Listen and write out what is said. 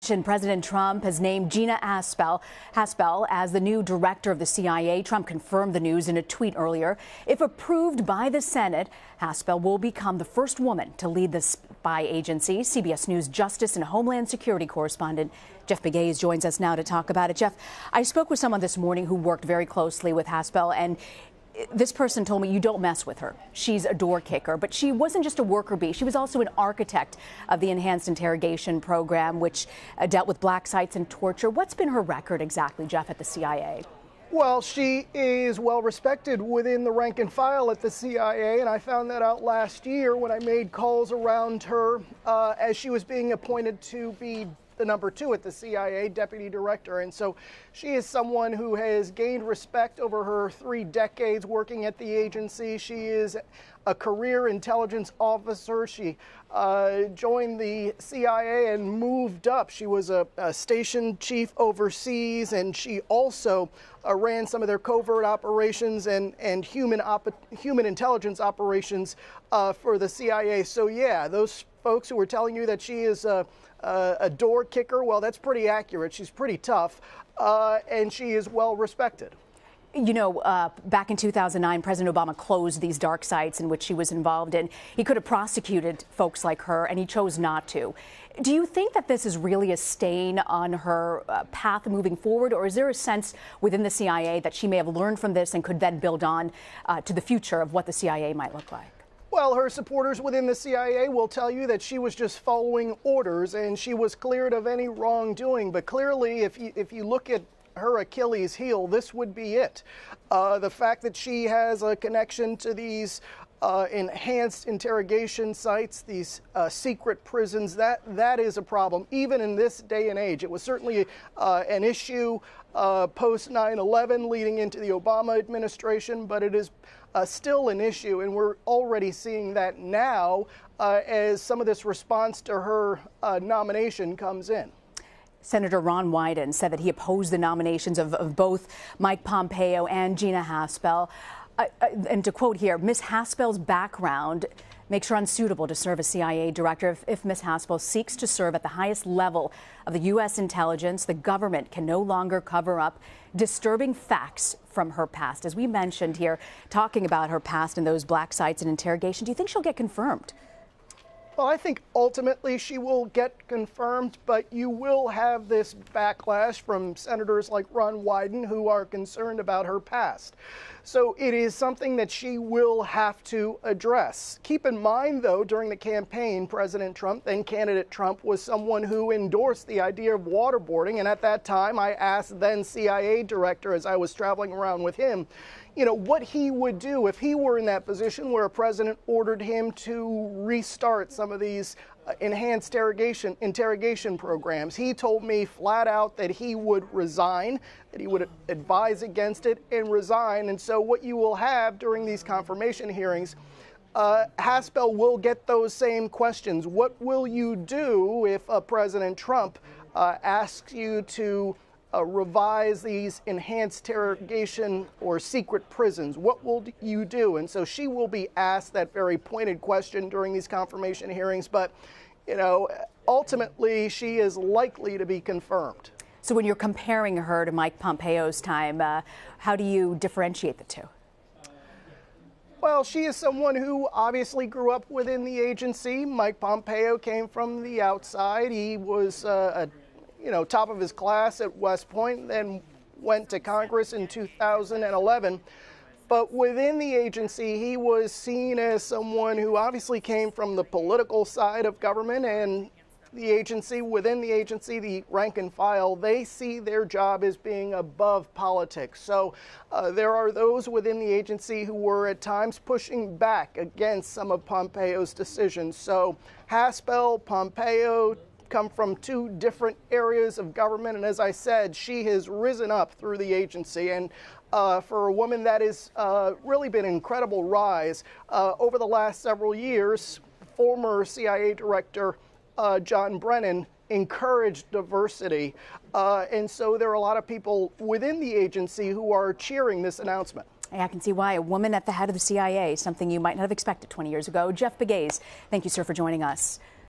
President Trump has named Gina Haspel as the new director of the CIA. Trump confirmed the news in a tweet earlier. If approved by the Senate, Haspel will become the first woman to lead the spy agency. CBS News Justice and Homeland Security correspondent Jeff Pegues joins us now to talk about it. Jeff, I spoke with someone this morning who worked very closely with Haspel, and this person told me you don't mess with her. She's a door kicker, but she wasn't just a worker bee. She was also an architect of the enhanced interrogation program, which dealt with black sites and torture. What's been her record exactly, Jeff, at the CIA? Well, she is well respected within the rank and file at the CIA, and I found that out last year when I made calls around her as she was being appointed to be the number 2 at the CIA, deputy director. And so she is someone who has gained respect over her 3 decades working at the agency. She is a career intelligence officer. She joined the CIA and moved up. She was a station chief overseas, and she also ran some of their covert operations and human intelligence operations for the CIA. So yeah, those folks who were telling you that she is a door kicker, well, that's pretty accurate. She's pretty tough, and she is well respected. You know, back in 2009, President Obama closed these dark sites in which she was involved in. He could have prosecuted folks like her, and he chose not to. Do you think that this is really a stain on her path moving forward, or is there a sense within the CIA that she may have learned from this and could then build on to the future of what the CIA might look like? Well, her supporters within the CIA will tell you that she was just following orders and she was cleared of any wrongdoing. But clearly, if you look at her Achilles heel, this would be it. The fact that she has a connection to these enhanced interrogation sites, these secret prisons, that is a problem, even in this day and age. It was certainly an issue post 9/11 leading into the Obama administration, but it is still an issue, and we're already seeing that now as some of this response to her nomination comes in. Senator Ron Wyden said that he opposed the nominations of both Mike Pompeo and Gina Haspel. And to quote here, Ms. Haspel's background makes her unsuitable to serve as CIA director. If Ms. Haspel seeks to serve at the highest level of the U.S. intelligence, the government can no longer cover up disturbing facts from her past. As we mentioned here, talking about her past and those black sites and interrogation, do you think she'll get confirmed? Well, I think ultimately she will get confirmed, but you will have this backlash from senators like Ron Wyden who are concerned about her past. So it is something that she will have to address. Keep in mind, though, during the campaign, President Trump, then candidate Trump, was someone who endorsed the idea of waterboarding. And at that time, I asked then CIA director, as I was traveling around with him, you know, what he would do if he were in that position where a president ordered him to restart some of these enhanced interrogation programs. He told me flat out that he would resign, that he would advise against it and resign. And so what you will have during these confirmation hearings, Haspel will get those same questions. What will you do if President Trump asks you to revise these enhanced interrogation or secret prisons? What will you do? And so she will be asked that very pointed question during these confirmation hearings. But, you know, ultimately, she is likely to be confirmed. So when you're comparing her to Mike Pompeo's time, how do you differentiate the two? Well, she is someone who obviously grew up within the agency. Mike Pompeo came from the outside. He was top of his class at West Point, then went to Congress in 2011. But within the agency, he was seen as someone who obviously came from the political side of government, and the agency, within the agency, the rank and file, they see their job as being above politics. So there are those within the agency who were at times pushing back against some of Pompeo's decisions. So Haspel, Pompeo come from 2 different areas of government, and as I said, she has risen up through the agency, and for a woman that has really been an incredible rise over the last several years. Former CIA director John Brennan encouraged diversity, and so there are a lot of people within the agency who are cheering this announcement. I can see why. A woman at the head of the CIA, something you might not have expected 20 years ago. Jeff Pegues, thank you, sir, for joining us.